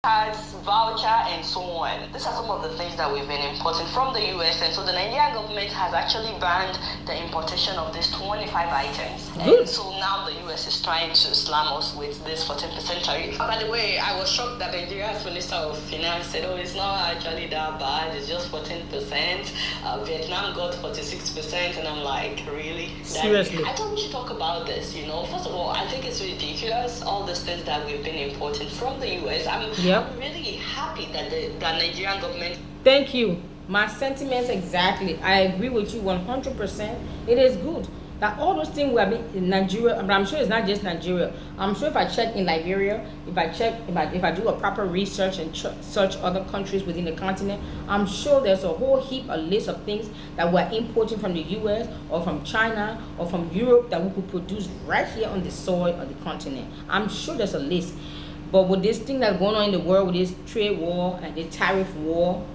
cards, voucher, and so on. These are some of the things that we've been importing from the US, and so the Nigerian government has actually banned the importation of these 25 items. Good. And so now the US is trying to slam us with this 14% tariff. By the way, I was shocked that Nigeria's Minister of Finance said, oh, it's not actually that bad, it's just 14%. Vietnam got 46%, and I'm like, really? Seriously? I thought we should talk about this, you know. First of all, I think it's ridiculous, all these things that we've been importing from the US. I'm really happy that the Nigerian government... Thank you. My sentiments exactly. I agree with you 100%. It is good that all those things we have been in Nigeria, but I'm sure it's not just Nigeria. I'm sure if I check in Liberia, if I do a proper research and search other countries within the continent, I'm sure there's a whole heap, a list of things that we're importing from the US or from China or from Europe that we could produce right here on the soil of the continent. I'm sure there's a list. But with this thing that's going on in the world, with this trade war and the tariff war,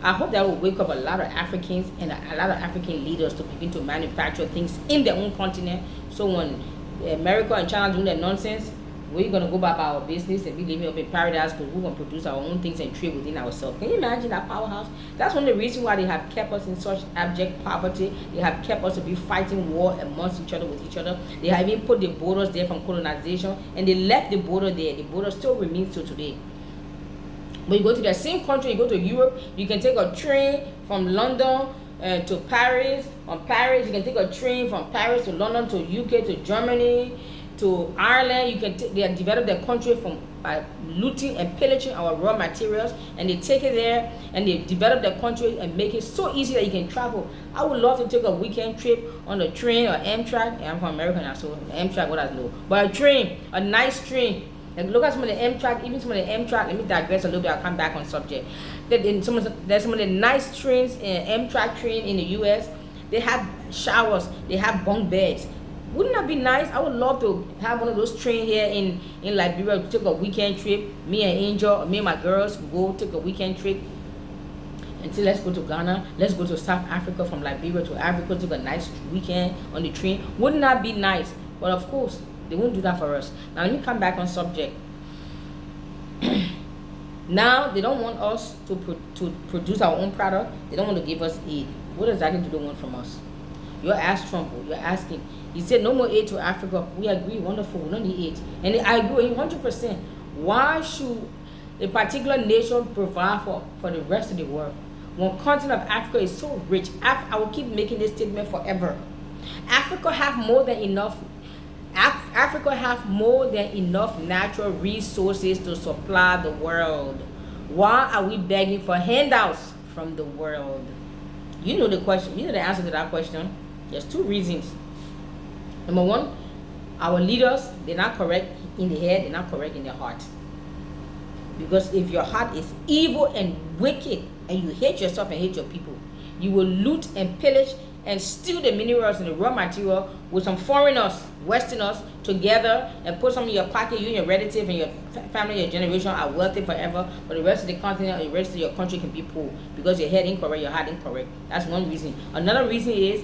I hope that will wake up a lot of Africans and a lot of African leaders to begin to manufacture things in their own continent. So when America and China doing that nonsense, we're going to go about our business and be living up in paradise because we're going to produce our own things and trade within ourselves. Can you imagine that powerhouse? That's one of the reasons why they have kept us in such abject poverty. They have kept us to be fighting war amongst each other with each other. They have even put the borders there from colonization, and they left the border there. The border still remains till today. When you go to the same country, you go to Europe, you can take a train from London to Paris. From Paris, you can take a train from Paris to London to UK to Germany to Ireland. You can they have developed their country by looting and pillaging our raw materials, and they take it there and they develop their country and make it so easy that you can travel. I would love to take a weekend trip on a train or Amtrak. I'm from America now, so Amtrak, what I know, but a train, a nice train. Like look at some of the Amtrak, even some of the Amtrak. Let me digress a little bit. I'll come back on subject. There's some of the nice trains, Amtrak train in the U.S. They have showers. They have bunk beds. Wouldn't that be nice? I would love to have one of those trains here in Liberia to take a weekend trip. Me and Angel, me and my girls go take a weekend trip. And say, let's go to Ghana. Let's go to South Africa, from Liberia to Africa. Take a nice weekend on the train. Wouldn't that be nice? But of course, they won't do that for us. Now let me come back on subject. Now they don't want us to produce our own product. They don't want to give us aid. What exactly do they want from us? You're asked Trump. You're asking. He said no more aid to Africa. We agree. Wonderful. We don't need aid. And I agree 100%. Why should a particular nation provide for the rest of the world? One continent of Africa is so rich. I will keep making this statement forever. Africa have more than enough. Africa have more than enough natural resources to supply the world. Why are we begging for handouts from the world? You know the question. You know the answer to that question. There's two reasons. Number one, our leaders, they're not correct in the head, they're not correct in their heart. Because if your heart is evil and wicked, and you hate yourself and hate your people, you will loot and pillage and steal the minerals and the raw material with some foreigners, Westerners, together and put some in your pocket. You and your relative and your family, your generation are wealthy forever, but the rest of the continent and the rest of your country can be poor because your head incorrect, your heart incorrect. That's one reason. Another reason is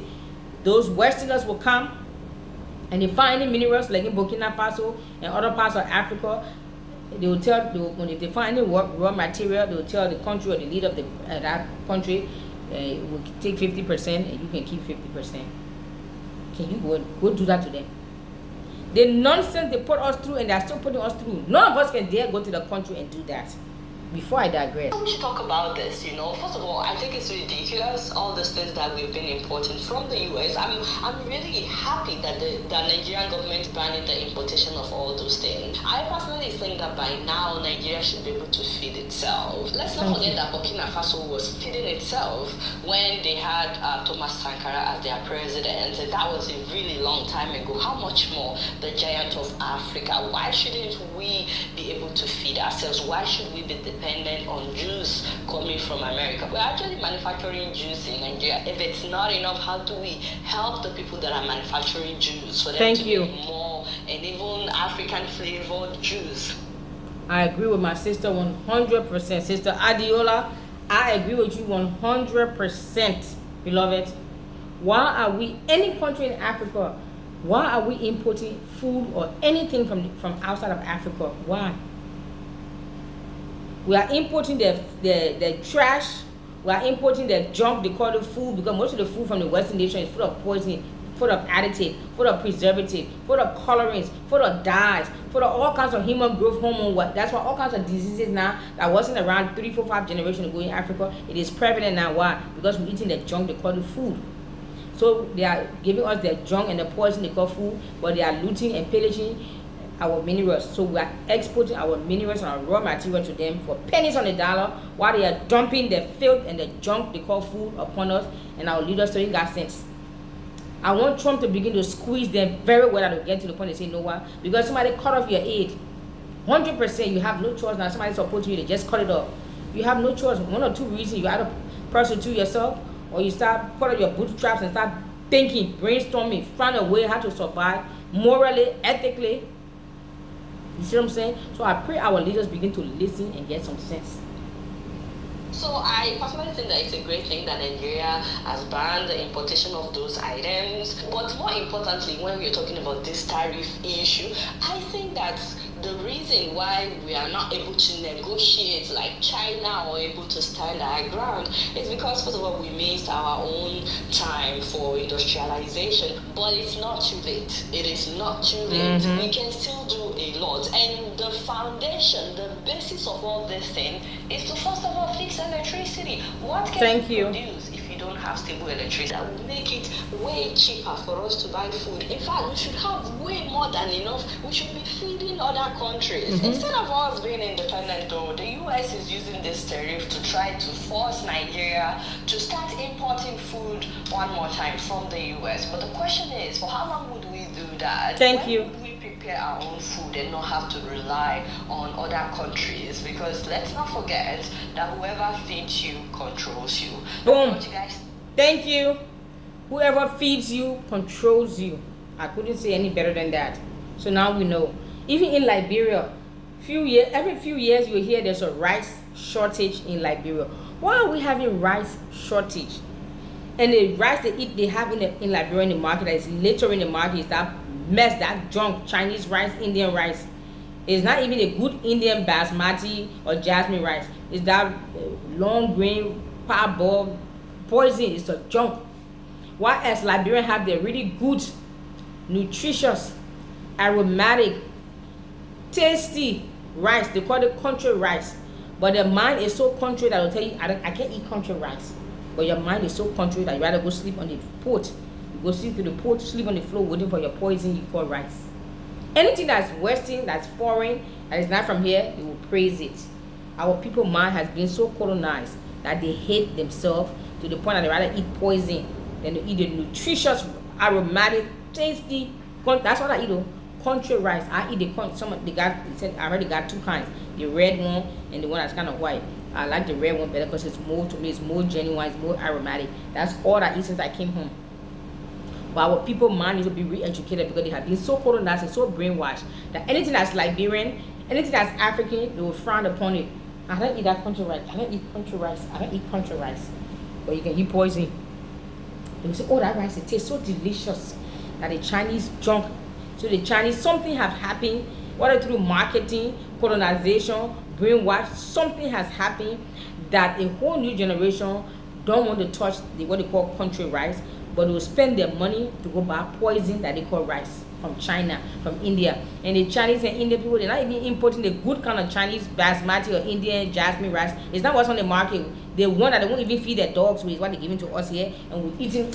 those Westerners will come and they find any minerals like in Burkina Faso and other parts of Africa. They will tell, if they find any raw material, they will tell the country or the leader of that country, we'll take 50% and you can keep 50%. Can you go do that to them? The nonsense they put us through and they're still putting us through. None of us can dare go to the country and do that. Before I digress, we should talk about this, you know. First of all, I think it's ridiculous, all these things that we've been importing from the US. I'm really happy that the Nigerian government banned the importation of all those things. I personally think that by now Nigeria should be able to feed itself. Let's not forget that Burkina Faso was feeding itself when they had Thomas Sankara as their president. And that was a really long time ago. How much more the giant of Africa? Why shouldn't we be able to feed ourselves? Why should we be dependent on juice coming from America? We're actually manufacturing juice in Nigeria. If it's not enough, how do we help the people that are manufacturing juice for them to make more and even African flavored juice? I agree with my sister 100%. Sister Adiola, I agree with you 100%, beloved. Why are we, any country in Africa, why are we importing food or anything from outside of Africa? Why? We are importing the trash. We are importing the junk they call the food, because most of the food from the Western nation is full of poison, full of additive, full of preservative, full of colorings, full of dyes, full of all kinds of human growth hormone. That's why all kinds of diseases now that wasn't around 3, 4, 5 generations ago in Africa, it is prevalent now. Why? Because we're eating the junk they call the food. So they are giving us the junk and the poison they call food, but they are looting and pillaging our minerals. So we are exporting our minerals and our raw material to them for pennies on the dollar, while they are dumping the filth and the junk they call food upon us, and our leaders still ain't got sense. I want Trump to begin to squeeze them very well, to get to the point they say no one, because somebody cut off your aid. 100%, you have no choice now. Somebody supporting you, they just cut it off. You have no choice. One or two reasons: you either prostitute yourself, or you start put on your bootstraps and start thinking, brainstorming, find a way how to survive morally, ethically. You see what I'm saying? So I pray our leaders begin to listen and get some sense. So I personally think that it's a great thing that Nigeria has banned the importation of those items. But more importantly, when we're talking about this tariff issue, I think that the reason why we are not able to negotiate like China, or able to stand our ground, is because, first of all, we missed our own time for industrialization. But it's not too late. It is not too late. We can still do a lot. And the foundation, the basis of all this thing is to, first of all, fix electricity. What can you produce if you don't have stable electricity? That would make it way cheaper for us to buy food. In fact, we should have way more than enough. We should be feeding other countries. Instead of us being independent, though, the US is using this tariff to try to force Nigeria to start importing food one more time from the US. But the question is, for how long would we do that? When would we prepare our own food and not have to rely on other countries? Because let's not forget that whoever feeds you controls you. Boom. Thank you. Whoever feeds you controls you. I couldn't say any better than that. So now we know. Even in Liberia, every few years you hear there's a rice shortage in Liberia. Why are we having rice shortage? And the rice they have in Liberia in the market, that is literally in the market, is that mess, that junk, Chinese rice, Indian rice. It's not even a good Indian basmati or jasmine rice. It's that long grain, parboiled, poison. It's a junk. Whereas Liberians have the really good, nutritious, aromatic, tasty rice. They call it country rice. But their mind is so country that will tell you, I can't eat country rice. But your mind is so country that you rather go sleep on the pot. You go sleep to the pot, sleep on the floor waiting for your poison you call rice. Anything that's Western, that's foreign, that is not from here, they will praise it. Our people's mind has been so colonized that they hate themselves to the point that they rather eat poison than to eat the nutritious, aromatic, tasty. That's what I eat though. Country rice. I eat I already got two kinds. The red one and the one that's kind of white. I like the red one better because it's more, to me, it's more genuine, it's more aromatic. That's all I eat since I came home. But our people mind need to be re-educated, because they have been so colonized and so brainwashed that anything that's Liberian, anything that's African, they will frown upon it. I don't eat that country rice. I don't eat country rice. I don't eat country rice. But you can eat poison. They will say, oh, that rice, it tastes so delicious. That the Chinese junk. So the Chinese, something have happened, whether through marketing, colonization, brainwash, something has happened that a whole new generation don't want to touch what they call country rice, but they will spend their money to go buy poison that they call rice from China, from India. And the Chinese and Indian people, they're not even importing the good kind of Chinese basmati or Indian jasmine rice. It's not what's on the market. The one that they won't even feed their dogs with is what they're giving to us here, and we're eating.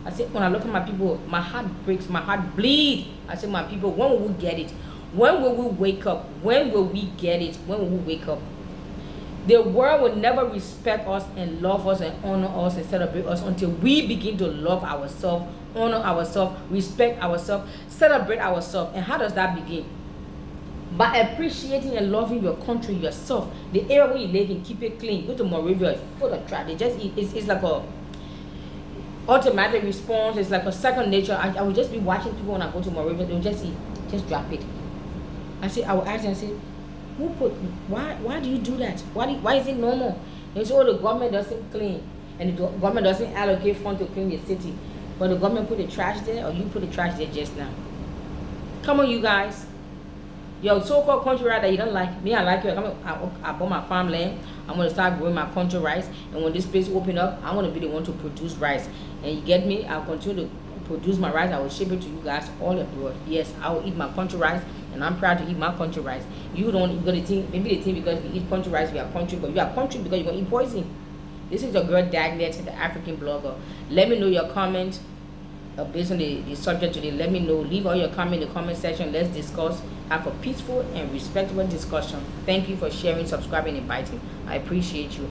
I said, when I look at my people, my heart breaks, my heart bleeds. I said, my people, when will we get it? When will we wake up? When will we get it? When will we wake up? The world will never respect us and love us and honor us and celebrate us until we begin to love ourselves, honor ourselves, respect ourselves, celebrate ourselves. And how does that begin? By appreciating and loving your country, yourself, the area where you live in, keep it clean. Go to Moravia, it's full of trash. They just eat. It's like a automatic response. It's like a second nature. I will just be watching people when I go to Moravia. They'll just eat, just drop it. I will ask them, I say, why do you do that? Why is it normal? They say, oh, the government doesn't clean, and the government doesn't allocate funds to clean the city. But the government put the trash there, or you put the trash there just now? Come on, you guys. Your so-called country rice that you don't like, me, I like it. I bought my farmland. I'm gonna start growing my country rice, and when this place open up, I'm gonna be the one to produce rice. And you get me? I'll continue to produce my rice. I will ship it to you guys all abroad. Yes, I will eat my country rice, and I'm proud to eat my country rice. You don't you're gonna think maybe they think because we eat country rice we are country, but you are country because you're gonna eat poison. This is your girl Dagnet, the African blogger. Let me know your comment based on the subject today. Let me know. Leave all your comment in the comment section. Let's discuss. Have a peaceful and respectful discussion. Thank you for sharing, subscribing, and inviting. I appreciate you.